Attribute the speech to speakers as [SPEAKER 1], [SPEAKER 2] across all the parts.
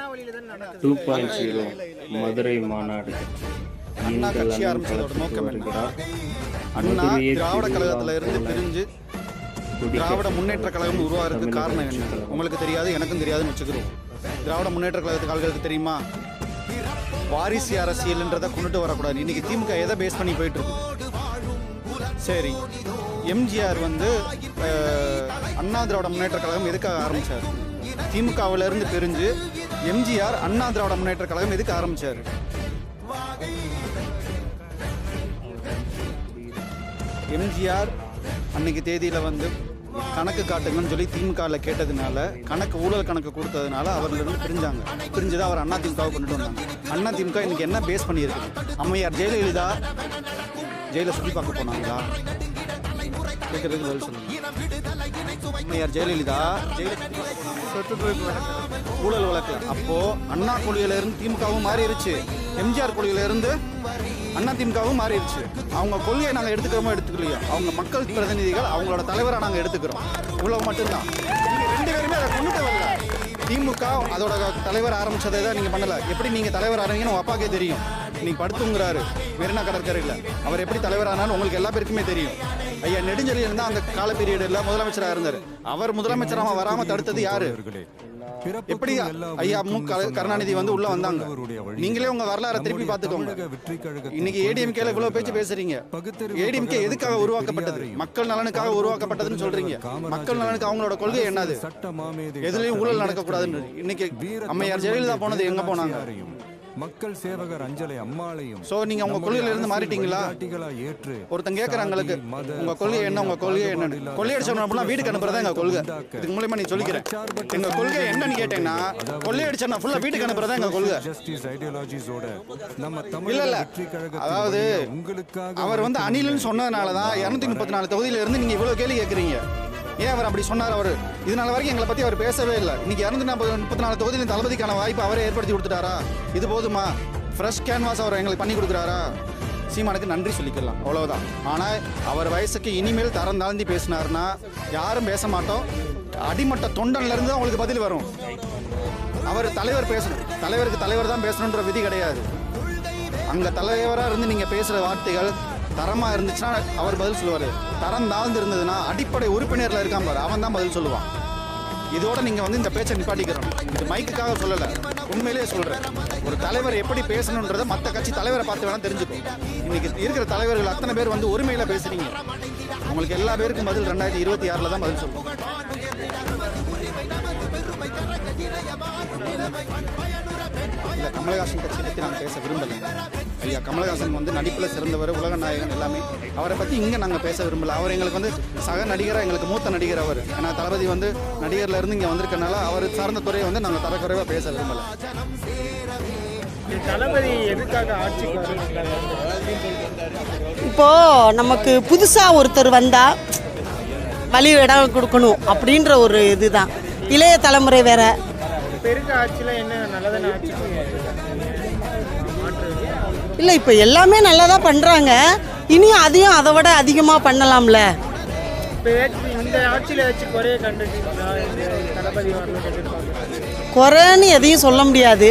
[SPEAKER 1] 2.0 மதுரை மாநாடு
[SPEAKER 2] அண்ணா கட்சி ஆரம்பிச்சதோட நோக்கம் என்ன? அண்ணா திராவிட கழகத்துல இருந்து பிரிஞ்சு திராவிட முன்னேற்ற கழகம் உருவாகிறதுக்கு காரணம் என்ன? உங்களுக்கு தெரியாது, எனக்கும் தெரியாதுன்னு வச்சுக்கிறோம். திராவிட முன்னேற்ற கழகத்துக்கு ஆள்களுக்கு தெரியுமா? வாரிசு அரசியல்ன்றதை கொண்டுட்டு வரக்கூடாது. இன்னைக்கு திமுக எதை பேஸ் பண்ணி போயிட்டு இருக்கு? சரி, எம்ஜிஆர் அண்ணா திராவிட முன்னேற்ற கழகம் எதுக்காக ஆரம்பிச்சார்? திமுகவில இருந்து பிரிஞ்சு எம்ஜிஆர் அண்ணா திராவிட முன்னேற்ற கழகம் எதுக்கு ஆரம்பிச்சார்? எம்ஜிஆர் அன்னைக்கு தேதியில் கணக்கு காட்டுங்கன்னு சொல்லி திமுகவில் கேட்டதுனால, கணக்கு ஊழல் கணக்கு கொடுத்ததுனால அவர்களிருந்து பிரிஞ்சதை அவர் அண்ணா திமுகவை கொண்டுட்டு வந்தாங்க. அண்ணா திமுக இன்னைக்கு என்ன பேஸ் பண்ணியிருக்கு? அம்மையார் ஜெயலலிதா ஜெயில சுற்றி பார்க்க போனாங்களா? கேட்கறதுக்கு பதில் சொல்லுங்க. அம்மையார் ஜெயலலிதா ஊழல் வழக்கு அப்போ அண்ணா கொள்கையில இருந்து திமுகவும் மாறிடுச்சு, எம்ஜிஆர் கொள்கையில இருந்து அண்ணா திமுகவும் மாறிடுச்சு. அவங்க கொள்கையை நாங்கள் எடுத்துக்கிறோமோ எடுத்துக்கலையோ, அவங்க மக்கள் பிரதிநிதிகள், அவங்களோட தலைவரை நாங்கள் எடுத்துக்கிறோம். இவ்வளவு மட்டும்தான். நீங்கள் 2 பேருமே அதை கொண்டுட்டு வரல. திமுக அதோட தலைவர் ஆரம்பிச்சதை தான் நீங்கள் பண்ணலை. எப்படி நீங்கள் தலைவர் ஆரம்பிங்கன்னு உங்கள் அப்பாக்கே தெரியும். இன்னைக்கு படுத்துங்கிறாரு மெரினா கடற்கரையில். அவர் எப்படி தலைவர் ஆனாலும் உங்களுக்கு எல்லா பேருக்குமே தெரியும். ஐயா நெடுஞ்செழியன் இருந்தால் அந்த கால பீரியடில் முதலமைச்சராக இருந்தார். அவர் முதலமைச்சராக வராமல் தடுத்தது யாரு? எப்படி ஐயா மு கருணாநிதி உள்ள வந்தாங்க? நீங்களே உங்க வரலாறை திருப்பி பார்த்துக்கோங்க. இன்னைக்கு ஏடிஎம்கேல இவ்வளவு பேச்சு பேசுறீங்க. ஏடிஎம்கே எதுக்காக உருவாக்கப்பட்டது? மக்கள் நலனுக்காக உருவாக்கப்பட்டதுன்னு சொல்றீங்க. மக்கள் நலனுக்கு அவங்களோட கொள்கை என்னது? எதுலயும் ஊழல் நடக்கக்கூடாதுன்னு. இன்னைக்கு அம்மையார் ஜெயலலிதா போனது எங்க போனாங்க?
[SPEAKER 3] மக்கள் சேவகர் அஞ்சலை அம்மாளையும்.
[SPEAKER 2] சோ நீங்க உங்க கொள்கையில இருந்து மாறிட்டீங்களா? ஒருத்தங்க கேக்குறாங்களுக்கு உங்க கொள்கை என்ன, உங்க கொள்கை என்னன்னு. கொள்ளையடிச்சவனா வீட்டுக்கு அனுப்புறதா எங்க கொள்கை. இதுக்கு மூலமா நீ சொல்லிக்கிறேன். எங்க கொள்கை என்னன்னு கேட்டேன்னா, கொள்ளையடிச்சவனா ஃபுல்லா வீட்டுக்கு அனுப்புறதா எங்க கொள்கை. இல்ல இல்ல, அதாவது அவர் அணில்னு சொன்னதுனாலதான் 234 தொகுதியில இருந்து நீங்க இவ்வளவு கேள்வி கேட்கறீங்க. ஏன் அவர் அப்படி சொன்னார்? அவர் இதனால வரைக்கும் எங்களை பத்தி அவர் பேசவே இல்லை. இன்னைக்கு 234 தொகுதியில் தளபதிக்கான வாய்ப்பு அவரே ஏற்படுத்தி கொடுத்துட்டாரா? இது போதுமா? ஃப்ரெஷ் கேன்வாஸ் அவர் எங்களுக்கு பண்ணி கொடுக்குறாரா? சீமானுக்கு நன்றி சொல்லிக்கலாம், அவ்வளவுதான். ஆனால் அவர் வயசுக்கு இனிமேல் தரம் தாழ்ந்தி பேசினார்னா யாரும் பேச மாட்டோம். அடிமட்ட தொண்டன்ல இருந்து அவங்களுக்கு பதில் வரும். அவர் தலைவர் பேசணும், தலைவருக்கு தலைவர் தான் பேசணுன்ற விதி கிடையாது. அங்க தலைவராக இருந்து நீங்க பேசுற வார்த்தைகள் தரமா இருந்துச்சுன்னா அவர் பதில் சொல்லுவாரு. தரம் தாழ்ந்து இருந்ததுன்னா அடிப்படை உறுப்பினர்ல இருக்கான் பாரு, அவன் தான் பதில் சொல்லுவான். இதோட நீங்க இந்த பேச்சை நிப்பாட்டிக்கிறோம். இது மைக்குக்காக சொல்லல, உண்மையிலேயே சொல்றேன். ஒரு தலைவர் எப்படி பேசணுன்றதை மற்ற கட்சி தலைவரை பார்த்து வேணா தெரிஞ்சுக்கும். இன்னைக்கு இருக்கிற தலைவர்கள் அத்தனை பேர் உரிமையில பேசுறீங்க. உங்களுக்கு எல்லா பேருக்கும் பதில் 2026 தான் பதில் சொல்லுவோம். இல்லை, கமலஹாசன் கட்சி பற்றி நாங்கள் பேச விரும்பலை. ஐயா கமலஹாசன் நடிப்பில் சிறந்தவர், உலக நாயகன் எல்லாமே. அவரை பற்றி இங்கே நாங்கள் பேச விரும்பலை. அவர் எங்களுக்கு சக நடிகராக, எங்களுக்கு மூத்த நடிகர் அவர். ஏன்னா தளபதி நடிகர்ல இருந்து இங்கே வந்திருக்கனால அவர் சார்ந்த துறையை நாங்கள் தரக்குறைவாக பேச விரும்பலை.
[SPEAKER 4] தளபதி எதுக்காக ஆட்சிக்கு வர?
[SPEAKER 5] இப்போ நமக்கு புதுசா ஒருத்தர் வந்தா வழி இடம் கொடுக்கணும் அப்படின்ற ஒரு இதுதான். இளைய தலைமுறை வேற. இல்லை, இப்போ எல்லாமே நல்லா தான் பண்ணுறாங்க. இனியும் அதையும் அதை விட அதிகமாக பண்ணலாம்ல. குறைன்னு எதையும் சொல்ல முடியாது.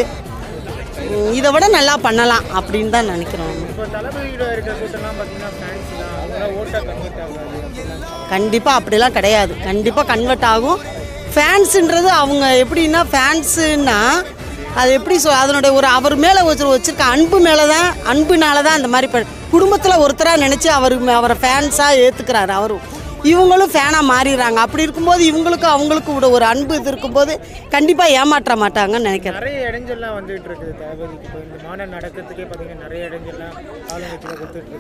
[SPEAKER 5] இதை விட நல்லா பண்ணலாம் அப்படின்னு தான் நினைக்கிறோம். கண்டிப்பாக அப்படிலாம் கிடையாது. கண்டிப்பாக கன்வெர்ட் ஆகும். ஃபேன்ஸுன்றது அவங்க எப்படின்னா, ஃபேன்ஸுன்னா அது எப்படி அதனுடைய ஒரு அவர் மேலே வச்சுருக்க அன்பு மேலே தான், அன்புனால தான் அந்த மாதிரி குடும்பத்தில் ஒருத்தராக நினச்சி அவரை ஃபேன்ஸாக ஏற்றுக்கிறாரு. அவரும் இவங்களும் ஃபேனாக மாறிடுறாங்க. அப்படி இருக்கும்போது இவங்களுக்கு அவங்களுக்கு ஒரு அன்பு இது இருக்கும்போது கண்டிப்பாக ஏமாற்ற மாட்டாங்கன்னு நினைக்கிறேன்.
[SPEAKER 4] நிறைய இடைஞ்சல்லாம் வந்துட்டு இருக்குது தளபதிக்கு. இந்த மாநாடு நடக்கிறதுக்கே பார்த்தீங்கன்னா நிறைய இடைஞ்சல்லாம்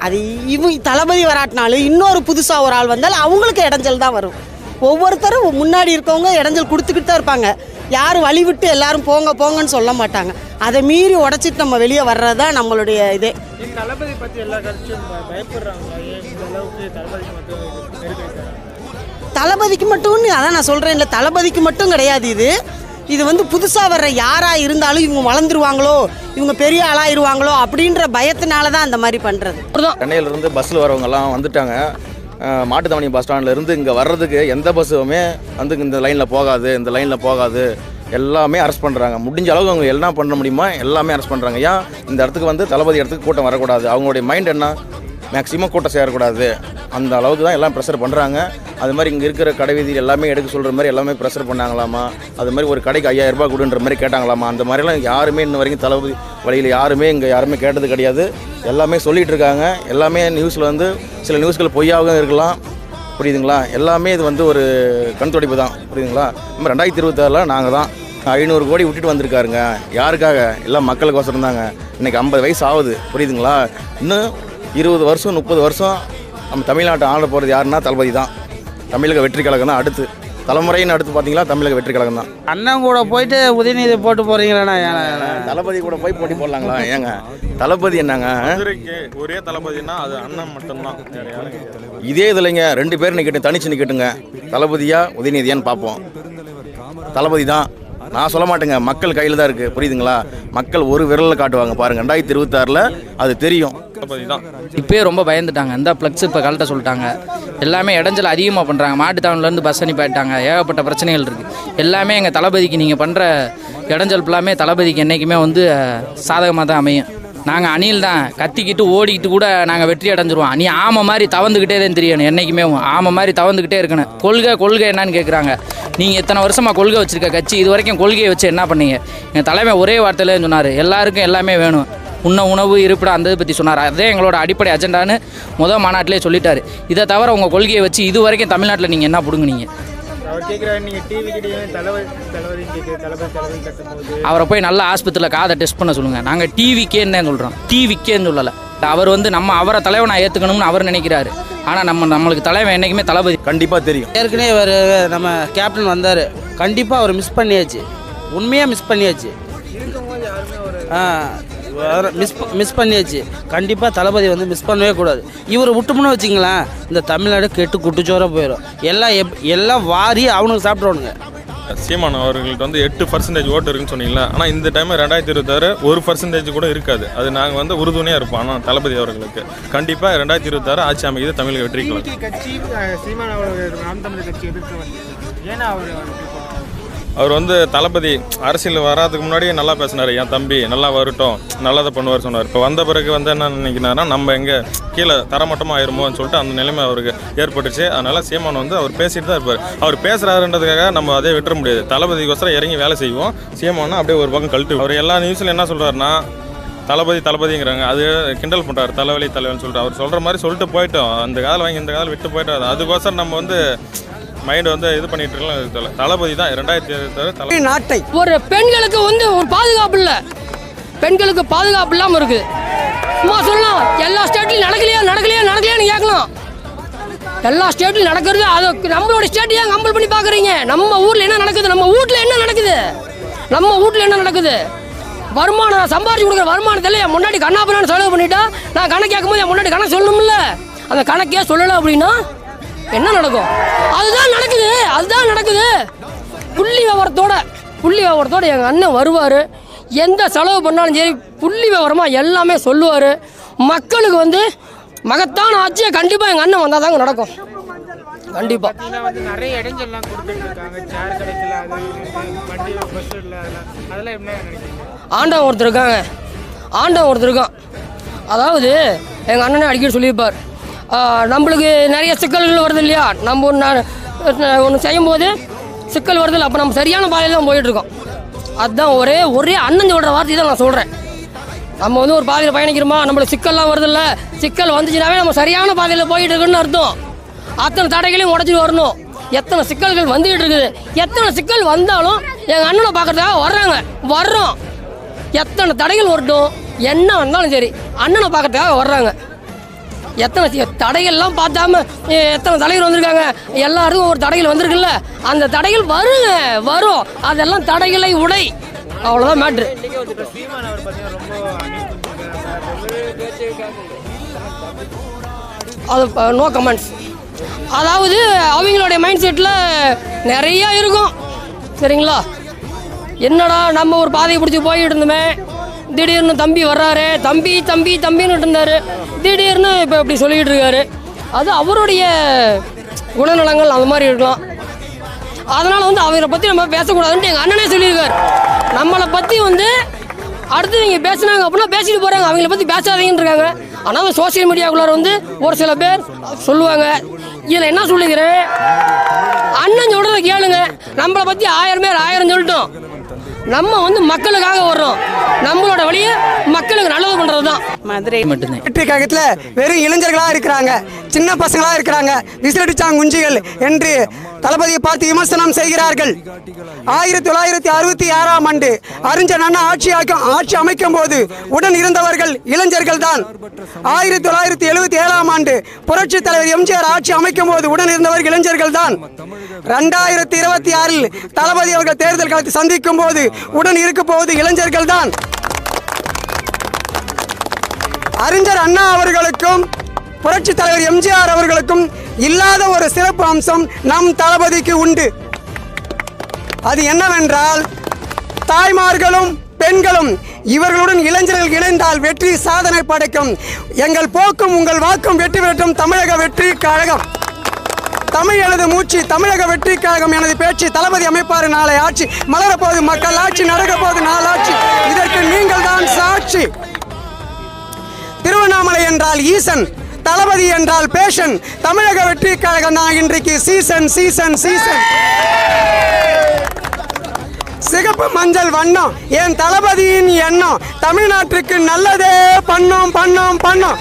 [SPEAKER 5] அது தளபதி வராட்டினாலும் இன்னொரு புதுசாக ஒரு ஆள் வந்தால் அவங்களுக்கு இடைஞ்சல் தான் வரும். ஒவ்வொருத்தரும் முன்னாடி இருக்கவங்க இடைஞ்சல் கொடுத்துக்கிட்டு தான் இருப்பாங்க. யாரும் வழி விட்டு எல்லாரும் போங்க போங்கன்னு சொல்ல மாட்டாங்க. அதை மீறி உடச்சிட்டு நம்ம வெளியே வர்றது தான் நம்மளுடைய இதே.
[SPEAKER 4] தளபதி பற்றி எல்லா கட்சியும் பயப்படுறாங்க.
[SPEAKER 5] தளபதிக்கு மட்டும் அதான் நான் சொல்கிறேன். இல்லை, தளபதிக்கு மட்டும் கிடையாது. இது புதுசாக வர்ற யாராக இருந்தாலும் இவங்க வளர்ந்துருவாங்களோ, இவங்க பெரிய ஆளாயிருவாங்களோ அப்படின்ற பயத்தினால தான் அந்த மாதிரி பண்ணுறது.
[SPEAKER 6] சென்னையிலேருந்து பஸ்ஸில் வரவங்கெல்லாம் வந்துட்டாங்க. மாட்டுத்தாவணி பஸ் ஸ்டாண்ட்லேருந்து இங்கே வர்றதுக்கு எந்த பஸ்ஸுமே இந்த லைனில் போகாது, இந்த லைனில் போகாது, எல்லாமே அரெஸ்ட் பண்ணுறாங்க. முடிஞ்ச அளவுக்கு அவங்க என்ன பண்ண முடியுமா எல்லாமே அரெஸ்ட் பண்ணுறாங்க. ஏன் இந்த இடத்துக்கு வந்து தளபதி இடத்துக்கு கூட்டம் வரக்கூடாது, அவங்களுடைய மைண்ட் என்ன, மேக்ஸிமம் கூட்டம் சேரக்கூடாது, அந்த அளவுக்கு தான் எல்லாம் ப்ரெஷர் பண்ணுறாங்க. அது மாதிரி இங்கே இருக்கிற கடை வீதி எல்லாமே எடுக்க சொல்கிற மாதிரி எல்லாமே ப்ரெஷர் பண்ணாங்களாமா. அது மாதிரி ஒரு கடைக்கு 5000 ரூபாய் கொடுன்ற மாதிரி கேட்டாங்களாமா. அந்த மாதிரிலாம் யாருமே இன்ன வரைக்கும் தளபதி வழியில் யாருமே கேட்டது கிடையாது. எல்லாமே சொல்லிகிட்டு இருக்காங்க. எல்லாமே நியூஸில் வந்து சில நியூஸ்கள் பொய்யாகவும் இருக்கலாம், புரியுதுங்களா. எல்லாமே இது வந்து ஒரு கண் துடைப்பு தான், புரியுதுங்களா. நம்ம 2026 நாங்கள் தான் 500 கோடி விட்டுட்டு வந்திருக்காருங்க. யாருக்காக? எல்லாம் மக்களுக்கோசரம் தாங்க. இன்றைக்கி 50 வயசு ஆகுது, புரியுதுங்களா. இன்னும் 20 வருஷம் 30 வருஷம் நம்ம தமிழ்நாட்டை ஆள போகிறது யாருன்னா தளபதி தான். தமிழக வெற்றி கழகம் தான் அடுத்து தலைமுறைன்னு அடுத்து பார்த்தீங்களா தமிழக வெற்றி கழகம் தான்.
[SPEAKER 7] அண்ணன் கூட போயிட்டு உதயநிதி போட்டு போகிறீங்களா?
[SPEAKER 6] தளபதி கூட போய் போட்டி போடலாங்களா? ஏங்க தளபதி என்னங்க
[SPEAKER 8] ஒரே தளபதினா அது அண்ணன் மட்டும்தான்.
[SPEAKER 6] இதே இதுலைங்க 2 பேர் நிற்கட்டும், தனிச்சு நிற்கட்டுங்க. தளபதியா உதயநிதியான்னு பார்ப்போம். தளபதி தான். நான் சொல்ல மாட்டேங்க, மக்கள் கையில் தான் இருக்குது, புரியுதுங்களா. மக்கள் ஒரு விரலில் காட்டுவாங்க பாருங்கள். 2026 அது தெரியும்.
[SPEAKER 8] தளபதி தான்.
[SPEAKER 7] இப்போயே ரொம்ப பயந்துட்டாங்க. இந்த ஃப்ளக்ஸ் இப்போ கழட்ட சொல்லிட்டாங்க. எல்லாமே இடைஞ்சல் அதிகமாக பண்ணுறாங்க. மாட்டுத்தாவணிலேருந்து பஸ் அனுப்பிட்டாங்க. ஏகப்பட்ட பிரச்சனைகள் இருக்குது. எல்லாமே எங்கள் தளபதிக்கு நீங்கள் பண்ணுற இடைஞ்சல் ஃபுல்லாமே தளபதிக்கு என்றைக்குமே வந்து சாதகமாக தான் அமையும். நாங்கள் அணில் தான் கத்திக்கிட்டு ஓடிக்கிட்டு கூட நாங்கள் வெற்றி அடைஞ்சிருவோம். நீ ஆமை மாதிரி தவந்துக்கிட்டே தான் தெரியணும். என்றைக்குமே ஆமை மாதிரி தவந்துக்கிட்டே இருக்கணும். கொள்கை என்னன்னு கேட்குறாங்க. நீங்கள் இத்தனை வருஷமாக கொள்கை வச்சுருக்க கட்சி இது வரைக்கும் கொள்கையை வச்சு என்ன பண்ணீங்க? எங்கள் தலைமை ஒரே வார்த்தையிலே சொன்னார், எல்லாருக்கும் எல்லாமே வேணும், உணவு இருப்பிடம் அந்த இதை பற்றி சொன்னார். அதே எங்களோட அடிப்படை அஜெண்டான்னு மாநாட்டிலே சொல்லிட்டாரு. இதை தவிர உங்கள் கொள்கையை வச்சு இது வரைக்கும் தமிழ்நாட்டில் நீங்கள் என்ன பிடுங்குனீங்க?
[SPEAKER 4] அவர் கேட்குறாரு, நீங்கள் டிவிக்கிட்டே தளபதி கட்டும்போது
[SPEAKER 7] அவரை போய் நல்ல ஆஸ்பத்திரியில் காதை டெஸ்ட் பண்ண சொல்லுங்கள். நாங்கள் டிவிக்கேன்னு தான் சொல்கிறோம், டிவிக்கேன்னு சொல்லலை. அவர் வந்து அவரை தலைவனை ஏற்றுக்கணும்னு அவர் நினைக்கிறாரு. ஆனால் நம்மளுக்கு தலைவன் என்றைக்குமே தளபதி கண்டிப்பாக தெரியும்.
[SPEAKER 9] ஏற்கனவே இவர் நம்ம கேப்டன் வந்தார், கண்டிப்பாக அவர் மிஸ் பண்ணியாச்சு, உண்மையாக மிஸ் பண்ணியாச்சு. மிஸ் பண்ணியாச்சு. கண்டிப்பாக தளபதி வந்து மிஸ் பண்ணவே கூடாது. இவரை விட்டுமுன்னு வச்சிங்களேன், இந்த தமிழ்நாடு கெட்டு குட்டுச்சோராக போயிடும். எல்லாம் வாரி அவனுக்கு சாப்பிட்றவனுங்க.
[SPEAKER 8] சீமான் அவர்கள்ட்ட வந்து 8% ஓட்டு இருக்குன்னு சொன்னீங்களா. ஆனால் இந்த டைம் 2026 1% கூட இருக்காது. அது நாங்கள் வந்து உறுதுணையாக இருப்போம். ஆனால் தளபதி அவர்களுக்கு கண்டிப்பாக 2026 ஆட்சி அமைக்குது தமிழக வெற்றி
[SPEAKER 4] கட்சி. சீமான் அவர்கள் நாம் தமிழர் கட்சி எதிர்த்து வந்து ஏன்னா
[SPEAKER 8] அவர் வந்து தளபதி அரசியல் வராதுக்கு முன்னாடியே நல்லா பேசினார். என் தம்பி நல்லா வரட்டும், நல்லதை பண்ணுவார் சொன்னார். இப்போ வந்த பிறகு வந்து என்ன நினைக்கிறாருன்னா, நம்ம எங்கே கீழே தரமட்டமாக ஆயிருமோன்னு சொல்லிட்டு அந்த நிலைமை அவருக்கு ஏற்பட்டுச்சு. அதனால் சீமான் வந்து அவர் பேசிட்டு தான் இருப்பார். அவர் பேசுகிறாருன்றதுக்காக நம்ம அதே விட்டுற முடியாது. தளபதிக்கோசரம் இறங்கி வேலை செய்வோம். சீமானா அப்படியே ஒரு பக்கம் கழட்டு. அவர் எல்லா நியூஸில் என்ன சொல்கிறாருன்னா, தளபதிங்கிறாங்க, அது கிண்டல் பண்ணுறாரு, தலைவலின்னு சொல்லிட்டு. அவர் சொல்கிற மாதிரி சொல்லிட்டு போயிட்டோம். அந்த காலம் வாங்கி இந்த காலம் விட்டு போயிட்டோம். அதுக்கோசரம் நம்ம வந்து மைண்ட் வந்து இது பண்ணிட்டு இருக்கலாம். தளபதி தான் 2026
[SPEAKER 5] நாட்டை.
[SPEAKER 10] ஒரு பெண்களுக்கு வந்து ஒரு பாதுகாப்பு இல்லை, பெண்களுக்கு பாதுகாப்பு இல்லாமல் இருக்குது. சும்மா சொல்லலாம், எல்லா ஸ்டேட்லையும் நடக்கலையான்னு கேட்கலாம். எல்லா ஸ்டேட்லையும் நடக்கிறது, அது நம்மளோட ஸ்டேட் ஏன் கம்பல் பண்ணி பார்க்குறீங்க? நம்ம ஊரில் என்ன நடக்குது? நம்ம வீட்டில் என்ன நடக்குது? வருமானம் சம்பாரிச்சு கொடுக்குற வருமானத்தில் என் முன்னாடி கண்ணாப்பண்ணு செலவு பண்ணிட்டா நான் கணக்கு கேட்கும் போது என் முன்னாடி கணக்கு சொல்லணும்ல. அந்த கணக்கே சொல்லலை அப்படின்னா என்ன நடக்கும்? அதுதான் நடக்குது. புள்ளி விவரத்தோட எங்கள் அண்ணன் வருவார். எந்த செலவு பண்ணாலும் சரி புள்ளி விவரமாக எல்லாமே சொல்லுவார். மக்களுக்கு வந்து மகத்தான ஆட்சியை கண்டிப்பாக எங்கள் அண்ணன் வந்தால் தாங்க நடக்கும். கண்டிப்பாக
[SPEAKER 4] வந்து நிறைய இடைஞ்சல்லாம் கொடுத்துட்டு இருக்காங்க. சேர் கிடைக்கல, வண்டி பஸ் இல்லை, அதெல்லாம் என்ன நினைக்கிறீங்க?
[SPEAKER 10] ஆண்டவன் ஒருத்தர் இருக்கான். அதாவது எங்கள் அண்ணனே அடிக்கடி சொல்லியிருப்பார், நம்மளுக்கு நிறைய சிக்கல்கள் வருது இல்லையா, நம்ம ஒன்று செய்யும்போது சிக்கல் வருது இல்லை, அப்போ நம்ம சரியான பாதையில் தான் போயிட்டுருக்கோம். அதுதான் ஒரே அண்ணன் சொல்கிற வார்த்தை தான் நான் சொல்கிறேன். நம்ம வந்து ஒரு பாதையில் பயணிக்கிறோமா, நம்மளுக்கு சிக்கல்லாம் வருது இல்லை, சிக்கல் வந்துச்சுனாவே நம்ம சரியான பாதையில் போயிட்டு இருக்குன்னு அர்த்தம். அத்தனை தடைகளையும் உடச்சிட்டு வரணும். எத்தனை சிக்கல்கள் வந்துகிட்டு இருக்குது, எத்தனை சிக்கல் வந்தாலும் எங்கள் அண்ணனை பார்க்குறதுக்காக வர்றோம். எத்தனை தடைகள் வரட்டும், என்ன வந்தாலும் சரி அண்ணனை பார்க்குறதுக்காக வர்றாங்க. எத்தனை தடைகள்லாம் பார்த்தாம எத்தனை தலைகள் வந்திருக்காங்க. எல்லாருக்கும் ஒரு தடைகள் வந்திருக்குல்ல, அந்த தடைகள் வரும். அதெல்லாம் தடைகளை உடை, அவ்வளோதான் மேட்ரு. அது நோ கமெண்ட்ஸ். அதாவது அவங்களுடைய மைண்ட் செட்டில் நிறையா இருக்கும், சரிங்களா. என்னடா நம்ம ஒரு பாதையை பிடிச்சி போயிட்டு இருந்தோமே, திடீர்னு தம்பி வர்றாரு, தம்பின்னு இருந்தார், திடீர்னு இப்போ இப்படி சொல்லிக்கிட்டு இருக்காரு. அது அவருடைய குணநலங்கள் அந்த மாதிரி இருக்கலாம். அதனால் வந்து அவரை பற்றி நம்ம பேசக்கூடாதுன்ட்டு எங்கள் அண்ணனே சொல்லியிருக்கார். நம்மளை பற்றி வந்து அடுத்து நீங்கள் பேசுனாங்க அப்படின்னா பேசிட்டு போகிறாங்க, அவங்கள பற்றி பேசாதீங்கன்னு இருக்காங்க. ஆனால் சோசியல் மீடியாவுக்குள்ளார வந்து ஒரு சில பேர் சொல்லுவாங்க. இதில் என்ன சொல்லிக்கிறேன், அண்ணன் சொல்கிறத கேளுங்க. நம்மளை பற்றி 1000 பேர் 1000 சொல்லிட்டோம். நம்ம வந்து மக்களுக்காக வர்றோம். நம்மளோட வழியை மக்களுக்கு நல்லது பண்ணுறது தான்.
[SPEAKER 7] மதுரை மட்டும்தான்
[SPEAKER 11] வெற்றி கழகத்தில் வெறும் இளைஞர்களாக இருக்கிறாங்க, சின்ன பசங்களாக இருக்கிறாங்க, விசிலடிச்சாங்க குஞ்சிகள் என்று தளபதியை பார்த்து விமர்சனம் செய்கிறார்கள். 1966ஆம் ஆண்டு அறிஞர் அண்ணா ஆட்சி அமைக்கும் போது உடன் இருந்தவர்கள் இளைஞர்கள் தான். 1977ஆம் ஆண்டு புரட்சி தலைவர் எம்ஜிஆர் ஆட்சி அமைக்கும் போது உடன் இருந்தவர்கள் இளைஞர்கள் தான். 2026இல் தளபதி அவர்கள் தேர்தல் களத்தை சந்திக்கும் போது உடன் இருக்க போவது இளைஞர்கள் தான். அறிஞர் அண்ணா அவர்களுக்கும் புரட்சி தலைவர் எம்ஜிஆர் அவர்களுக்கும் இல்லாத ஒரு சிறப்பு அம்சம் நம் தளபதிக்கு உண்டு. அது என்னவென்றால், தாய்மார்களும் பெண்களும் இவர்களுடன் இளைஞர்கள் இணைந்தால் வெற்றி சாதனை படைக்கும். எங்கள் போக்கும் உங்கள் வாக்கும் வெற்றி பெற்றும் தமிழக வெற்றி கழகம். தமிழ் எனது மூச்சு, தமிழக வெற்றி கழகம் எனது பேச்சு. தளபதி அமைப்பார் நாளை ஆட்சி மலரப்போது, மக்கள் ஆட்சி நடக்க போது நாளாட்சி. இதற்கு நீங்கள் தான் சாட்சி. திருவண்ணாமலை என்றால் ஈசன், தளபதி என்றால் பேஷன். தமிழக வெற்றி கழகம் தான் இன்றைக்கு சீசன் சீசன் சீசன். சிகப்பு மஞ்சள் வண்ணம் என் தளபதியின் எண்ணம். தமிழ்நாட்டுக்கு நல்லதே பண்ணோம் பண்ணோம் பண்ணோம்.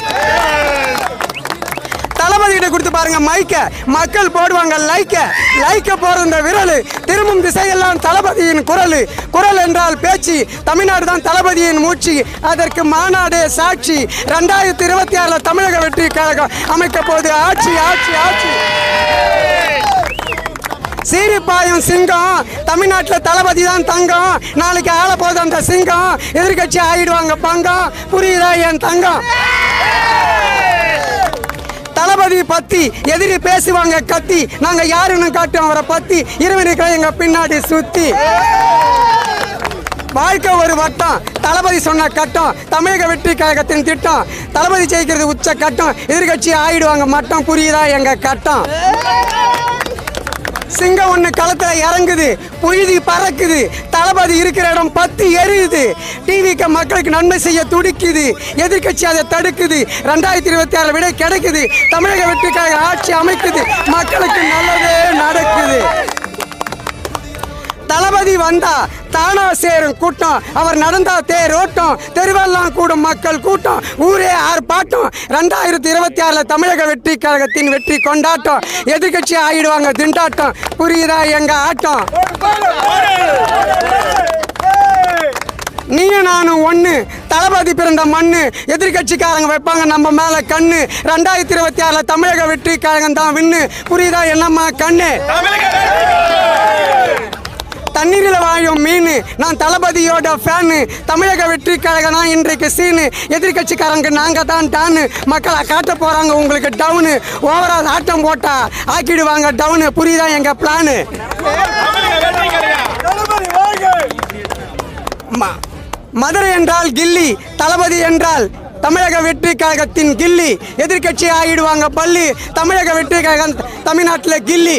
[SPEAKER 11] தளபதியிட்ட கொடுத்து பாருங்க மைக்க, மக்கள் போடுவாங்க லைக்க போற இந்த விரல் திரும்பும் திசையெல்லாம் தளபதியின் குரல். குரல் என்றால் பேச்சு. தமிழ்நாடு தான் தளபதியின் மூச்சு, அதற்கு மாநாடே சாட்சி. 2026 தமிழக வெற்றி கழகம் அமைக்க போது ஆட்சி ஆட்சி ஆட்சி. சீரிப்பாயும் சிங்கம், தமிழ்நாட்டில் தளபதி தான் தங்கம். நாளைக்கு ஆள போது அந்த சிங்கம், எதிர்கட்சி ஆயிடுவாங்க பங்கம். புரியுதா என் தங்கம்? தளபதி பத்தி எதிரி பேசுவாங்க கத்தி, நாங்க யாருன்னு காட்டும் அவரை பத்தி. இருவருக்களை எங்க பின்னாடி சுத்தி. வாழ்க்கை ஒரு வட்டம், தளபதி சொன்ன கட்டம். தமிழக வெற்றி கழகத்தின் திட்டம், தளபதி ஜெயிக்கிறது உச்ச கட்டம். எதிர்கட்சி ஆயிடுவாங்க மட்டம். புரியுதா எங்க கட்டம்? சிங்கம் ஒன்று களத்தில் இறங்குது, புழுதி பறக்குது. தளபதி இருக்கிற இடம் பத்தி எரியுது. டிவிக்கு மக்களுக்கு நன்மை செய்ய துடிக்குது, எதிர்கட்சி அதை தடுக்குது. 2026 விட கிடைக்குது. தமிழக வெற்றிக்காக ஆட்சி அமைக்குது, மக்களுக்கு நல்லதே நடக்குது. தளபதி வந்தா தானா சேரும் கூட்டம், அவர் நடந்தா தேரோட்டம். தெருவெல்லாம் கூடும் மக்கள் கூட்டம், ஊரே ஆர்ப்பாட்டம். 2026 தமிழக வெற்றி கழகத்தின் வெற்றி கொண்டாட்டம். எதிர்கட்சி ஆயிடுவாங்க திண்டாட்டம். புரியுதா எங்க ஆட்டம்? நீயும் நானும் ஒன்று, தளபதி பிறந்த மண்ணு. எதிர்கட்சிக்காரங்க வைப்பாங்க நம்ம மேல கண்ணு. 2026 தமிழக வெற்றி கழகம் தான் விண்ணு. புரியுதா என்னம்மா கண்ணு? தண்ணீரில் வாழும் மீன், நான் தளபதியோட ஃபேனு. தமிழக வெற்றி கழகம் தான் இன்றைக்கு சீனு. எதிர்கட்சிக்காரங்க நாங்கள் தான் டானு. மக்களை காட்ட போகிறாங்க உங்களுக்கு டவுனு. ஓவரா ஆட்டம் போட்டா ஆக்கிடுவாங்க டவுனு. புரியுதா எங்கள் பிளானு? மதுரை என்றால் கில்லி, தளபதி என்றால் தமிழக வெற்றி கழகத்தின் கில்லி. எதிர்கட்சி ஆகிடுவாங்க பள்ளி. தமிழக வெற்றி கழகம் தமிழ்நாட்டில் கில்லி.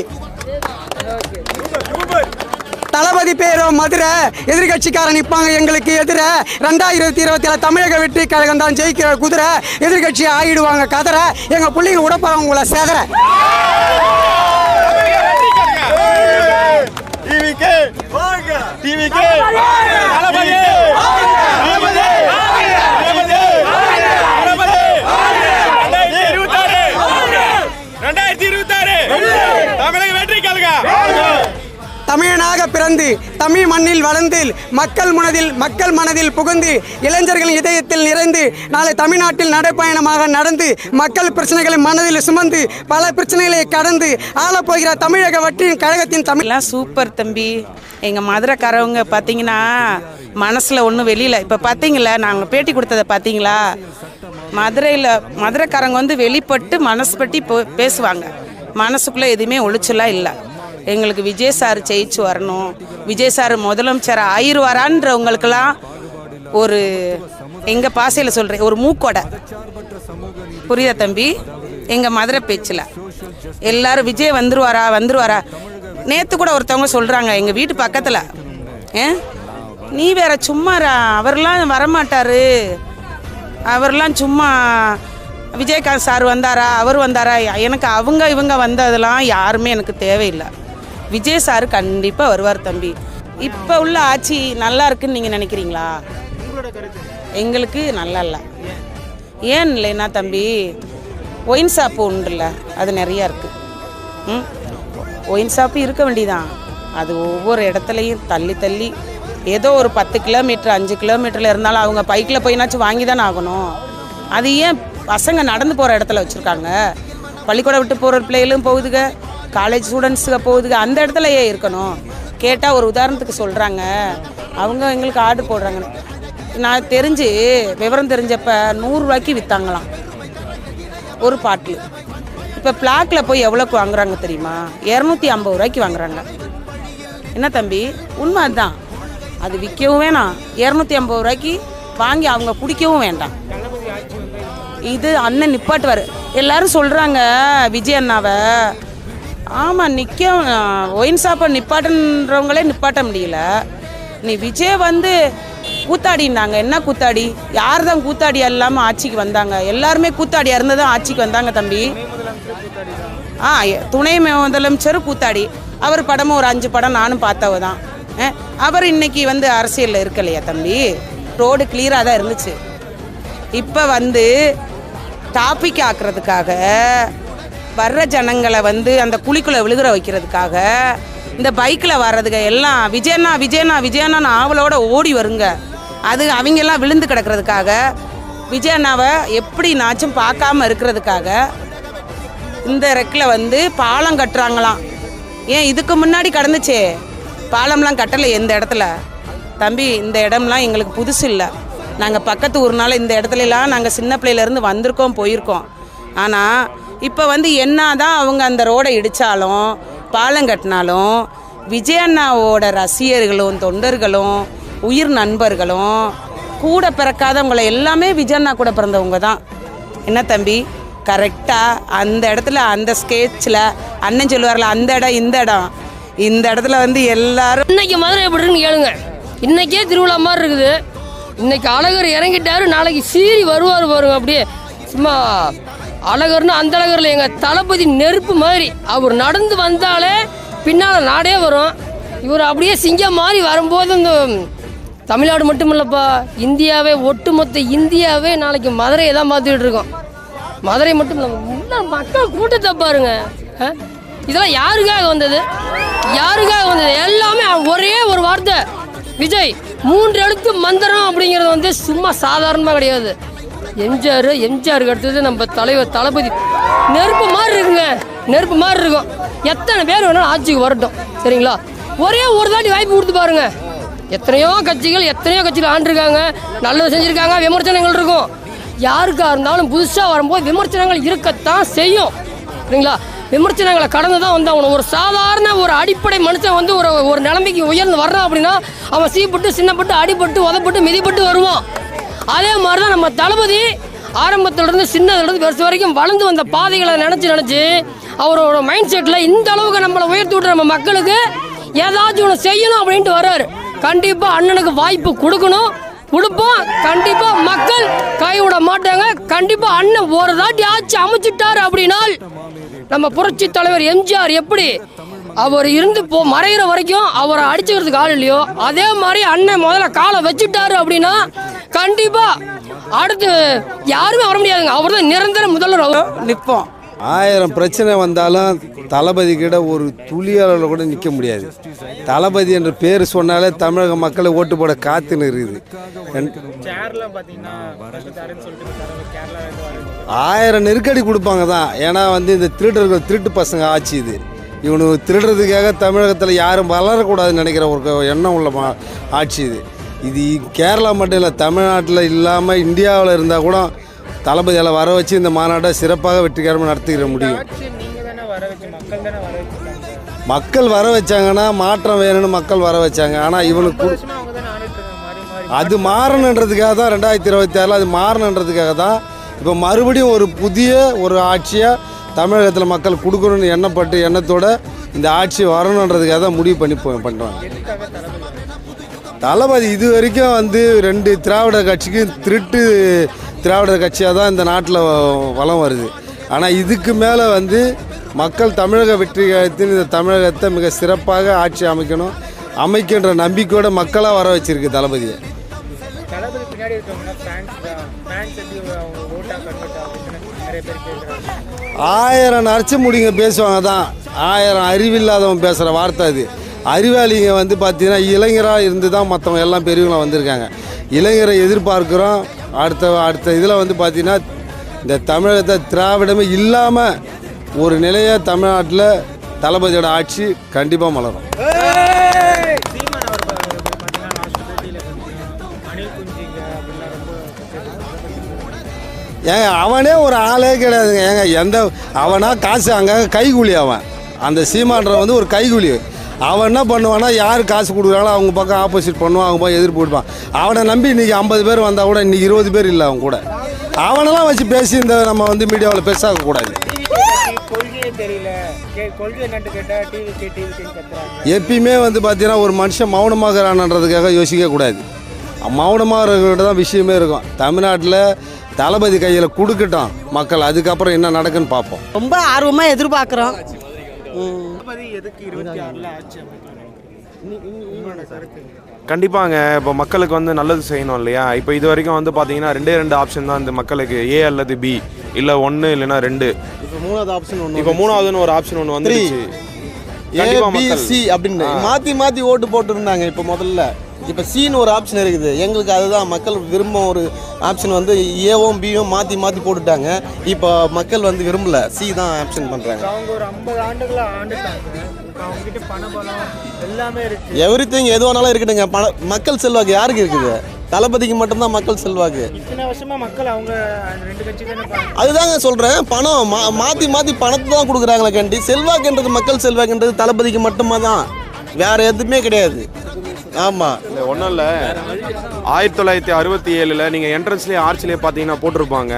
[SPEAKER 11] தளபதி பேரோ மதுரை, எதிர்கட்சிக்காரன் நிற்பாங்க எங்களுக்கு எதிர. 2027 தமிழக வெற்றி கழகம் தான் ஜெயிக்கிற குதிரை. எதிர்கட்சி ஆகிடுவாங்க கதற. எங்க பிள்ளைங்க உடப்பாங்க உங்களை சேதற. தமிழனாக பிறந்து தமிழ் மண்ணில் வளர்ந்து மக்கள் மனதில் புகுந்து இளைஞர்களின் இதயத்தில் நிறைந்து நாளை தமிழ்நாட்டில் நடைப்பயணமாக நடந்து மக்கள் பிரச்சனைகளை மனதில் சுமந்து பல பிரச்சனைகளை கடந்து ஆளப்போகிற தமிழக வெற்றி கழகத்தின்
[SPEAKER 5] தமிழ்லாம் சூப்பர் தம்பி. எங்கள் மதுரைக்காரவங்க பார்த்தீங்கன்னா மனசில் ஒன்றும் வெளியில். இப்போ பார்த்தீங்களா நாங்கள் பேட்டி கொடுத்ததை பார்த்தீங்களா? மதுரைக்காரங்க வந்து வெளிப்பட்டு மனசு பற்றி பேசுவாங்க. மனசுக்குள்ளே எதுவுமே ஒளிச்சலாக இல்லை. எங்களுக்கு விஜய் சார் ஜெயிச்சு வரணும், விஜய் சார் முதலமைச்சர் ஆயிடுவாரான்றவங்களுக்கெல்லாம் ஒரு எங்கள் பாசையில் சொல்கிறேன் ஒரு மூக்கொடை. புரியுதா தம்பி? எங்கள் மதுரை பேச்சில் எல்லாரும் விஜய் வந்துருவாரா நேற்று கூட ஒருத்தவங்க சொல்கிறாங்க எங்கள் வீட்டு பக்கத்தில், நீ வேற சும்மா அவர்லாம் வரமாட்டார், அவர்லாம் சும்மா விஜயகாந்த் சார் வந்தாரா அவர் வந்தாரா, எனக்கு இவங்க வந்ததெல்லாம் யாருமே எனக்கு தேவையில்லை. விஜய் சார் கண்டிப்பாக வருவார் தம்பி. இப்போ உள்ள ஆட்சி நல்லா இருக்குன்னு நீங்கள் நினைக்கிறீங்களா? எங்களுக்கு நல்லா இல்லை. ஏன் இல்லைன்னா தம்பி, ஒயின் ஷாப்பு உண்டுல்ல, அது நிறையா இருக்குது. ஒயின் ஷாப்பு இருக்க வேண்டியதான். அது ஒவ்வொரு இடத்துலையும் தள்ளி தள்ளி ஏதோ ஒரு 10 கிலோமீட்டர் 5 கிலோமீட்டரில் இருந்தாலும் அவங்க பைக்கில் போயினாச்சும் வாங்கி தானே ஆகணும். அது ஏன் பசங்க நடந்து போகிற இடத்துல வச்சுருக்காங்க? பள்ளிக்கூடம் விட்டு போகிற பிள்ளைகளும் போகுதுங்க, காலேஜ் ஸ்டூடெண்ட்ஸுங்க போகுதுங்க, அந்த இடத்துல ஏன் இருக்கணும்? கேட்டால் ஒரு உதாரணத்துக்கு சொல்கிறாங்க, அவங்க எங்களுக்கு ஆர்டர் போடுறாங்க. நான் தெரிஞ்சு விவரம் தெரிஞ்சப்ப 100 ரூபாய்க்கு விற்றாங்களாம் ஒரு பாட்டில். இப்போ பிளாக்கில் போய் எவ்வளோக்கு வாங்குறாங்க தெரியுமா? 250 ரூபாய்க்கு வாங்குறாங்க. என்ன தம்பி, உண்மை அதுதான். அது விற்கவும் வேணாம், 250 ரூபாய்க்கு வாங்கி அவங்க குடிக்கவும் வேண்டாம். இது அண்ணன் நிப்பாட்டுவார். எல்லாரும் சொல்கிறாங்க விஜய் அண்ணாவை. ஆமாம், ஒயின் ஷாப்பை நிப்பாட்டுன்றவங்களே நிப்பாட்ட முடியல. நீ விஜய் வந்து கூத்தாடினாங்க. என்ன கூத்தாடி? யார் தான் கூத்தாடி இல்லாமல் ஆட்சிக்கு வந்தாங்க? எல்லாருமே கூத்தாடியாக இருந்து தான் ஆட்சிக்கு வந்தாங்க தம்பி. துணை முதலமைச்சர் கூத்தாடி. அவர் படமும் ஒரு 5 படம் நானும் பார்த்தவ தான். அவர் இன்னைக்கு வந்து அரசியலில் இருக்கலையா தம்பி? ரோடு கிளியராக தான் இருந்துச்சு. இப்போ வந்து டாபிக் ஆக்குறதுக்காக வர்ற ஜனங்களை வந்து அந்த குழிக்குள்ளே விழுகிற வைக்கிறதுக்காக இந்த பைக்கில் வர்றதுக்கு எல்லாம் விஜயண்ணா விஜயண்ணா விஜயண்ணா ஆவலோட ஓடி வருங்க. அது அவங்கெல்லாம் விழுந்து கிடக்கிறதுக்காக, விஜயண்ணாவை எப்படினாச்சும் பார்க்காம இருக்கிறதுக்காக இந்த ரெக்கில் வந்து பாலம் கட்டுறாங்களாம். ஏன் இதுக்கு முன்னாடி கடந்துச்சே பாலம்லாம் கட்டலை எந்த இடத்துல தம்பி? இந்த இடம்லாம் எங்களுக்கு புதுசு இல்லை. நாங்கள் பக்கத்து ஊர்னால இந்த இடத்துலலாம் நாங்கள் சின்ன பிள்ளையிலேருந்து வந்திருக்கோம் போயிருக்கோம். ஆனால் இப்போ வந்து என்ன தான் அவங்க அந்த ரோடை இடித்தாலும் பாலம் கட்டினாலும் விஜயண்ணாவோட ரசிகர்களும் தொண்டர்களும் உயிர் நண்பர்களும் கூட பிறக்காதவங்களை எல்லாமே விஜயண்ணா கூட பிறந்தவங்க தான். என்ன தம்பி, கரெக்டாக அந்த இடத்துல அந்த ஸ்கெட்சில் அண்ணன் சொல்லுவார்ல, அந்த இடம் இந்த இடத்துல வந்து எல்லாரும்
[SPEAKER 10] இன்னைக்கு மதுரை எப்படி இருக்குன்னு கேளுங்க. இன்னைக்கே திருவிழா மாதிரி இருக்குது. இன்னைக்கு அழகர் இறங்கிட்டாரு, நாளைக்கு சீறி வருவார் பாருங்க. அப்படியே சும்மா அழகர்னு அந்த அழகரில் எங்கள் தளபதி நெருப்பு மாதிரி. அவர் நடந்து வந்தாலே பின்னால் நாடே வரும். இவர் அப்படியே சிங்கம் மாதிரி வரும்போது இந்த தமிழ்நாடு மட்டும் இல்லைப்பா, இந்தியாவே ஒட்டுமொத்த இந்தியாவே நாளைக்கு மதுரையை தான் பார்த்துக்கிட்டு இருக்கோம். மதுரை மட்டும் இல்லை, மக்கள் கூட்டத்தை பாருங்க. இதெல்லாம் யாருக்காக வந்தது? எல்லாமே ஒரே ஒரு வார்த்தை, விஜய் 3 எழுத்து மந்திரம் அப்படிங்கிறது வந்து சும்மா சாதாரணமாக கிடையாது. எம்ஜிஆருக்கு அடுத்தது நம்ம தலைவர் தளபதி நெருப்பு மாதிரி இருக்குங்க, நெருப்பு மாதிரி இருக்கும். எத்தனை பேர் வேணாலும் ஆட்சிக்கு வரட்டும், சரிங்களா? ஒரே ஒரு தாட்டி வாய்ப்பு கொடுத்து பாருங்க. எத்தனையோ கட்சிகள் ஆண்டிருக்காங்க, நல்லது செஞ்சுருக்காங்க, விமர்சனங்கள் இருக்கும். யாருக்காக இருந்தாலும் புதுசாக வரும்போது விமர்சனங்கள் இருக்கத்தான் செய்யும், சரிங்களா? விமர்சனங்களை கடந்து தான் வந்து அவனை ஒரு சாதாரண ஒரு அடிப்படை மனுஷன் வந்து ஒரு நிலைமைக்கு உயர்ந்து வர்றான் அப்படின்னா அவன் சீப்பட்டு சின்னப்பட்டு அடிப்பட்டு உதப்பட்டு மிதிப்பட்டு வருவான். அதே மாதிரி தான் நம்ம தளபதி ஆரம்பத்திலிருந்து சின்னதுலேருந்து பெருசு வரைக்கும் வளர்ந்து வந்த பாதைகளை நினச்சி அவரோட மைண்ட் செட்டில் இந்த அளவுக்கு நம்மளை உயர்த்தி விட்டு நம்ம மக்களுக்கு ஏதாச்சும் ஒன்று செய்யணும் அப்படின்ட்டு வர்றாரு. கண்டிப்பாக அண்ணனுக்கு வாய்ப்பு கொடுப்போம். கண்டிப்பாக மக்கள் கைவிட மாட்டாங்க. கண்டிப்பாக அண்ணன் ஒரு தாட்டி ஆட்சி அமைச்சிட்டாரு அப்படின்னால் நம்ம புரட்சி தலைவர் எம்ஜிஆர் எப்படி அவர் இருந்து மறைகிற வரைக்கும் அவரை அடிச்சுக்கிறதுக்கு ஆள் இல்லையோ, அதே மாதிரி அண்ணன் முதல்ல காலை வச்சுட்டாரு அப்படின்னா கண்டிப்பா அடுத்து யாருமே வர முடியாதுங்க. அவர் தான் நிரந்தர முதல்வர்.
[SPEAKER 12] நிற்போம். 1000 பிரச்சனை வந்தாலும் தளபதி கிட்ட ஒரு துளி அளவில் கூட நிற்க முடியாது. தளபதி என்ற பேர் சொன்னாலே தமிழக மக்களை ஓட்டு போட காத்துன்னு இருக்குது. 1000 நெருக்கடி கொடுப்பாங்க தான். ஏன்னா வந்து இந்த திருட்டு பசங்க ஆட்சி இது. இவனுக்கு திருடுறதுக்காக தமிழகத்தில் யாரும் வளரக்கூடாதுன்னு நினைக்கிற ஒரு எண்ணம் உள்ள ஆட்சி இது. இது கேரளா மட்டும் இல்லை, தமிழ்நாட்டில் இல்லாமல் இந்தியாவில் இருந்தால் கூட தளபதியால் வர வச்சு இந்த மாநாட்டை சிறப்பாக வெற்றிகரமாக நடத்திக்கிற முடியும். மக்கள் வர வச்சாங்கன்னா மாற்றம் வேணும்னு மக்கள் வர வச்சாங்க. ஆனால் இவனுக்கு அது மாறணுன்றதுக்காக தான் 2026 அது மாறணுன்றதுக்காக தான் இப்போ மறுபடியும் ஒரு புதிய ஒரு ஆட்சியாக தமிழகத்தில் மக்கள் கொடுக்கணும்னு எண்ணத்தோட இந்த ஆட்சி வரணுன்றதுக்காக தான் முடிவு பண்ணி பண்ணுறாங்க. தளபதி இது வரைக்கும் வந்து 2 திராவிட கட்சிக்கு திராவிட கட்சியாக தான் இந்த நாட்டில் வலம் வருது. ஆனால் இதுக்கு மேலே வந்து மக்கள் தமிழக வெற்றி கழகத்தின் இந்த தமிழகத்தை மிக சிறப்பாக ஆட்சி அமைக்கின்ற நம்பிக்கையோட மக்களாக வர வச்சிருக்கு தளபதியை.
[SPEAKER 4] தளபதி பின்னாடி இருக்கவங்க ஃபேன்ஸ் எப்படி அவங்க ஓட்டாக கன்வெர்ட் ஆகுதுன்னு நிறைய பேர் கேட்குறாங்க.
[SPEAKER 12] 1000 நரைச்சி முடிங்க பேசுவாங்க தான், 1000 அறிவில்லாதவன் பேசுகிற வார்த்தை அது. அறிவாளிங்க வந்து பார்த்தீங்கன்னா இளைஞராக இருந்து தான் மற்றவங்க எல்லாம் பெரியவங்களாம் வந்திருக்காங்க. இளைஞரை எதிர்பார்க்குறோம். அடுத்த இதில் வந்து பார்த்தீங்கன்னா இந்த தமிழகத்தை திராவிடமே இல்லாமல் ஒரு நிலையாக தமிழ்நாட்டில் தளபதியோட ஆட்சி கண்டிப்பாக மலரும்.
[SPEAKER 4] சீமான் அவர் பார்த்தீங்கன்னா லாஸ்ட் போட்டியில் அணில் குஞ்சிங்க அப்படின்னா ரொம்ப
[SPEAKER 12] ஏங்க அவனே ஒரு ஆளே கிடையாதுங்க. ஏங்க அவனா காசு அங்கே கைகூலி. அவன் அந்த சீமான்ற வந்து ஒரு கைகூலி. அவன் என்ன பண்ணுவான்னா யார் காசு கொடுக்குறாங்களோ அவங்க பக்கம் ஆப்போசிட் பண்ணுவான், அவங்க போய் எதிர்ப்பு கொடுப்பான். அவனை நம்பி இன்றைக்கி 50 பேர் வந்தால் கூட இன்றைக்கி 20 பேர் இல்லை அவங்க கூட. அவனெல்லாம் வச்சு பேசி இந்த நம்ம வந்து மீடியாவில் பேசக்கூடாது.
[SPEAKER 4] கொள்கையே தெரியல, கொள்கை என்னன்னு கேட்டால் டிவி கத்துறாங்க.
[SPEAKER 12] எப்பயுமே வந்து பார்த்தீங்கன்னா ஒரு மனுஷன் மௌனமாகறான்றதுக்காக யோசிக்கக்கூடாது. மௌனமாகறவங்கள்ட்ட தான் விஷயமே இருக்கும். தமிழ்நாட்டில் தளபதி கையில் கொடுக்கட்டும் மக்கள், அதுக்கப்புறம் என்ன நடக்குன்னு பார்ப்போம்.
[SPEAKER 5] ரொம்ப ஆர்வமாக எதிர்பார்க்குறோம்.
[SPEAKER 4] தளபதி எதுக்கு 26ல் ஆட்சி உங்களோட கருத்து?
[SPEAKER 13] கண்டிப்பாங்க. இப்போ மக்களுக்கு வந்து நல்லது செய்யணும் இல்லையா? இப்போ இது வரைக்கும் வந்து பார்த்தீங்கன்னா 2 ஆப்ஷன் தான் இந்த மக்களுக்கு, ஏ அல்லது பி, இல்லை 1 இல்லைன்னா 2.
[SPEAKER 14] இப்போ 3வது ஆப்ஷன் ஒன்று,
[SPEAKER 13] இப்போ 3வதுன்னு ஒரு ஆப்ஷன் ஒன்று வந்துருச்சு.
[SPEAKER 14] ஏபிசி அப்படின்னு மாற்றி ஓட்டு போட்டுருந்தாங்க. இப்போ முதல்ல இப்போ சின்னு ஒரு ஆப்ஷன் இருக்குது. எங்களுக்கு அதுதான் மக்கள் விரும்பும் ஒரு ஆப்ஷன் வந்து ஏவும் பியும் மாற்றி போட்டுட்டாங்க. இப்போ மக்கள் வந்து விரும்பல, சி தான் ஆப்ஷன் பண்ணுறாங்க.
[SPEAKER 4] அவங்க ஒரு 50 ஆண்டுகளை ஆண்டுட்டாங்க. அவங்ககிட்ட பணபலம் எல்லாமே இருக்கு.
[SPEAKER 14] எவ்ரிதிங் எது வேணாலும் இருக்கட்டுங்க. மக்கள் செல்வாக்கு யாருக்கு இருக்குது? தளபதிக்கு மட்டும்தான் மக்கள் செல்வாக்கு.
[SPEAKER 4] இத்தனை வருஷமா மக்கள் அவங்க 2 கட்சி தானே.
[SPEAKER 14] அதுதாங்க சொல்கிறேன், பணம் மாற்றி பணத்தை தான் கொடுக்குறாங்களே கண்டி. செல்வாக்குன்றது மக்கள் செல்வாக்குன்றது தளபதிக்கு மட்டுமா தான், வேற எதுவுமே கிடையாது. ஆமாம்,
[SPEAKER 13] இல்லை ஒன்றும் இல்லை. 1967 நீங்கள் என்ட்ரன்ஸ்லேயே ஆர்ச்சிலே பார்த்தீங்கன்னா போட்டிருப்பாங்க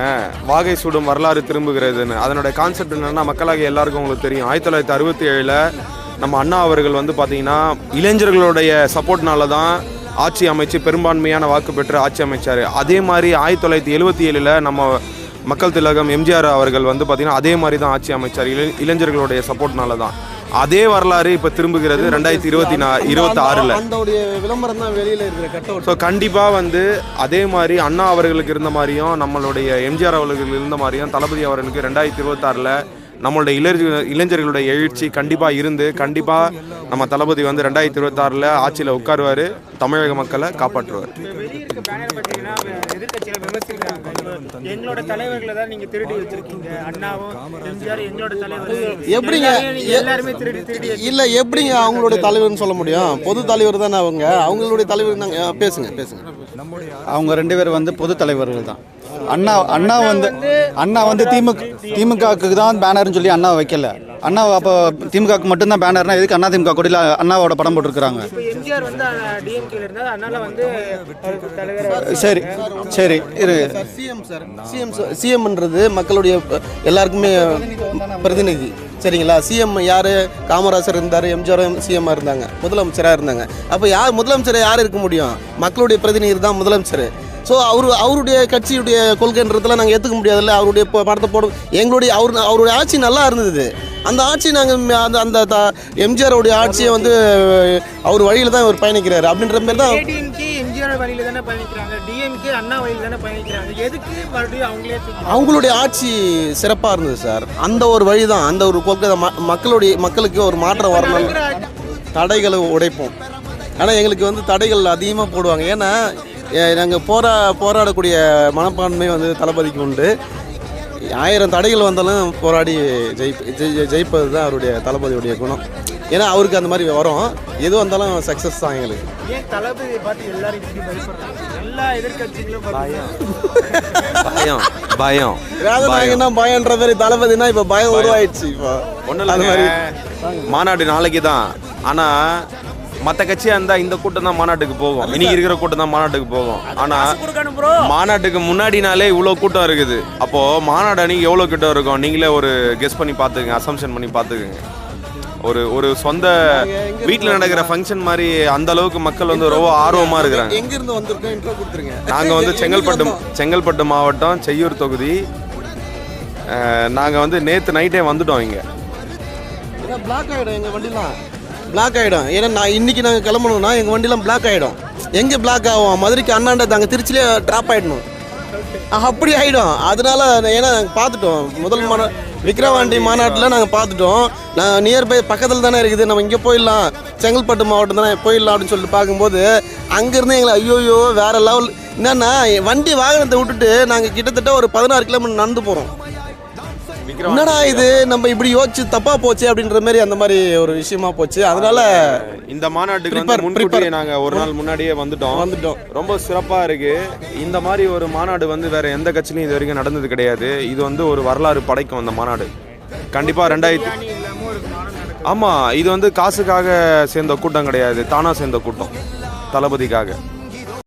[SPEAKER 13] வாகை சூடும் வரலாறு திரும்புகிறதுன்னு. அதனோட கான்செப்ட் என்னென்னா மக்களாகிய எல்லாருக்கும் உங்களுக்கு தெரியும். 1967 நம்ம அண்ணா அவர்கள் வந்து பார்த்தீங்கன்னா இளைஞர்களுடைய சப்போர்ட்னால தான் ஆட்சி அமைச்சு பெரும்பான்மையான வாக்கு பெற்று ஆட்சி அமைச்சார். அதே மாதிரி 1977 நம்ம மக்கள் திலகம் எம்ஜிஆர் அவர்கள் வந்து பார்த்தீங்கன்னா அதே மாதிரி தான் ஆட்சி அமைச்சார், இளைஞர்களுடைய சப்போர்ட்னால தான். அதே வரலாறு இப்போ திரும்புகிறது 2026.
[SPEAKER 14] விளம்பரம் தான் வெளியில் இருக்கிற கட்ட.
[SPEAKER 13] ஸோ கண்டிப்பாக வந்து அதே மாதிரி அண்ணா அவர்களுக்கு இருந்த மாதிரியும் நம்மளுடைய எம்ஜிஆர் அவர்களுக்கு இருந்த மாதிரியும் தளபதி அவர்களுக்கு 2026 நம்மளுடைய இளைஞர்களுடைய எழுச்சி கண்டிப்பாக இருந்து கண்டிப்பாக நம்ம தளபதி வந்து 2026 ஆட்சியில் உட்காருவார், தமிழக மக்களை காப்பாற்றுவார்.
[SPEAKER 4] எதிர்கட்சியில விமர்சிக்கிறாங்க, எங்களோட தலைவர்களை தான் நீங்க திருடி வச்சிருக்கீங்க, அண்ணாவும் எம்ஜிஆர் எங்களோட தலைவர்
[SPEAKER 14] எப்படிங்க
[SPEAKER 4] எல்லாருமே திருடி
[SPEAKER 14] இல்லை எப்படிங்க அவங்களுடைய தலைவர்னு சொல்ல முடியும்? பொது தலைவர் தானே அவங்களுடைய தலைவர் தாங்க. பேசுங்க.
[SPEAKER 2] அவங்க 2 பேர் வந்து பொது தலைவர்கள் தான். அண்ணா வந்து திமுகவுக்கு தான் பேனர்னு சொல்லி அண்ணாவை வைக்கல. அண்ணா அப்போ திமுகவுக்கு மட்டும்தான் பேனர்னா எதுக்கு அண்ணா திமுக கொடியில் அண்ணாவோட படம் போட்டுருக்குறாங்க?
[SPEAKER 4] எம்ஜிஆர் வந்து டிஎம்கேல இருந்தால் அதனால வந்து
[SPEAKER 2] சரி
[SPEAKER 14] சிஎம்ன்றது மக்களுடைய எல்லாருக்குமே பிரதிநிதி, சரிங்களா? சிஎம் யார்? காமராஜர் இருந்தார், எம்ஜிஆர் சிஎம்மாக இருந்தாங்க, முதலமைச்சராக இருந்தாங்க. அப்போ முதலமைச்சர் யார் இருக்க முடியும்? மக்களுடைய பிரதிநிதி தான் முதலமைச்சர். ஸோ அவருடைய கட்சியுடைய கொள்கைன்றதெல்லாம் நாங்கள் ஏற்றுக்க முடியாதுல்ல. அவருடைய படத்தை போட அவருடைய ஆட்சி நல்லா இருந்தது. அந்த ஆட்சி நாங்கள் அந்த எம்ஜிஆருடைய ஆட்சியை வந்து அவர் வழியில் தான் அவர் பயணிக்கிறார் அப்படின்ற மாதிரி தான்.
[SPEAKER 4] எம்ஜிஆர் வழியில் தானே பயணிக்கிறாங்க, டிஎம்கே அண்ணா வழியில் தானே பயணிக்கிறாங்க. எதுக்கு மறுபடியும்
[SPEAKER 14] அவங்களுடைய ஆட்சி சிறப்பாக இருந்தது சார். அந்த ஒரு வழி தான், அந்த ஒரு கொள்கை தான். மக்களுக்கு ஒரு மாற்றம் வரணும். தடைகளை உடைப்போம். ஆனால் எங்களுக்கு வந்து தடைகள் அதிகமாக போடுவாங்க. ஏன்னா நாங்கள் போராடக்கூடிய மனப்பான்மை வந்து தளபதிக்கு உண்டு. 1000 தடைகள் வந்தாலும் போராடி ஜெயிப்பது தான் அவருடைய தளபதியுடைய குணம். ஏன்னா அவருக்கு அந்த மாதிரி வரும், எது வந்தாலும் சக்ஸஸ் தான் எங்களுக்கு.
[SPEAKER 4] ஏன் தளபதியை பார்த்து எல்லாரும் இப்படி பயப்படுறாங்க? எல்லா எதிர்கட்சிகளும்
[SPEAKER 13] பயம்
[SPEAKER 14] என்ன பயன்ற மாதிரி தளபதினா இப்போ பயம் உருவாயிடுச்சு. இப்போ
[SPEAKER 13] ஒன்றும் இல்லை, மாநாடு நாளைக்கு தான். ஆனால் மற்ற கட்சியாக இருந்தால் இந்த கூட்டம் தான் மாநாட்டுக்கு போகும், இன்னைக்கு இருக்கிற கூட்டம் தான் மாநாட்டுக்கு போகும். ஆனால் மாநாட்டுக்கு முன்னாடினாலே இவ்வளோ கூட்டம் இருக்குது. அப்போது மாநாடு அன்னைக்கு எவ்வளோ கூட்டம் இருக்கும் நீங்களே ஒரு கெஸ் பண்ணி பார்த்துக்குங்க, அசம்ஷன் பண்ணி பார்த்துக்குங்க. ஒரு ஒரு சொந்த வீட்டில் நடக்கிற ஃபங்க்ஷன் மாதிரி அந்த அளவுக்கு மக்கள் வந்து ரொம்ப ஆர்வமாக இருக்கிறாங்க.
[SPEAKER 14] எங்கிருந்து வந்திருக்கோம் இன்ட்ரோ கொடுத்துருங்க.
[SPEAKER 13] நாங்கள் வந்து செங்கல்பட்டு மாவட்டம் செய்யூர் தொகுதி. நாங்கள் வந்து நேற்று நைட்டே வந்துட்டோம் இங்கே.
[SPEAKER 14] ஏன்னா பிளாக் ஆகிடும் எங்கள் வண்டிலாம், பிளாக் ஆகிடும். ஏன்னா நான் இன்றைக்கி நாங்கள் கிளம்பணும்னா எங்கள் வண்டிலாம் பிளாக் ஆகிடும். எங்கே பிளாக் ஆகும்? மதுரைக்கு அண்ணாண்ட நாங்கள் திருச்சியிலே ட்ராப் ஆகிடணும், அப்படி ஆகிடும். அதனால ஏன்னா நாங்கள் பார்த்துட்டோம், முதல் விக்கிரவாண்டி மாநாட்டில் நாங்கள் பார்த்துட்டோம். நான் நியர்பை பக்கத்தில் தானே இருக்குது, நம்ம இங்கே போயிடலாம், செங்கல்பட்டு மாவட்டம் தானே போயிடலாம் அப்படின்னு சொல்லிட்டு பார்க்கும்போது அங்கேருந்து எங்களை ஐயோயோ வேறு லெவல். என்னென்னா வண்டி வாகனத்தை விட்டுட்டு நாங்கள் கிட்டத்தட்ட ஒரு 16 கிலோமீட்டர் நடந்து போகிறோம். என்னடா இது நம்ம இப்படி யோசிச்சு தப்பா போச்சு அப்படின்ற மாதிரி அந்த மாதிரி ஒரு விஷயமா போச்சு. அதனால
[SPEAKER 13] இந்த மாநாட்டுக்கு வந்து முன்கூட்டியே நாங்கள் ஒரு நாள் முன்னாடியே வந்துட்டோம். ரொம்ப சிறப்பாக இருக்கு. இந்த மாதிரி ஒரு மாநாடு வந்து வேற எந்த கட்சியிலையும் இது வரைக்கும் நடந்தது கிடையாது. இது வந்து ஒரு வரலாறு படைக்கும் அந்த மாநாடு. கண்டிப்பாக 2000. ஆமாம், இது வந்து காசுக்காக சேர்ந்த கூட்டம் கிடையாது, தானாக சேர்ந்த கூட்டம் தளபதிக்காக.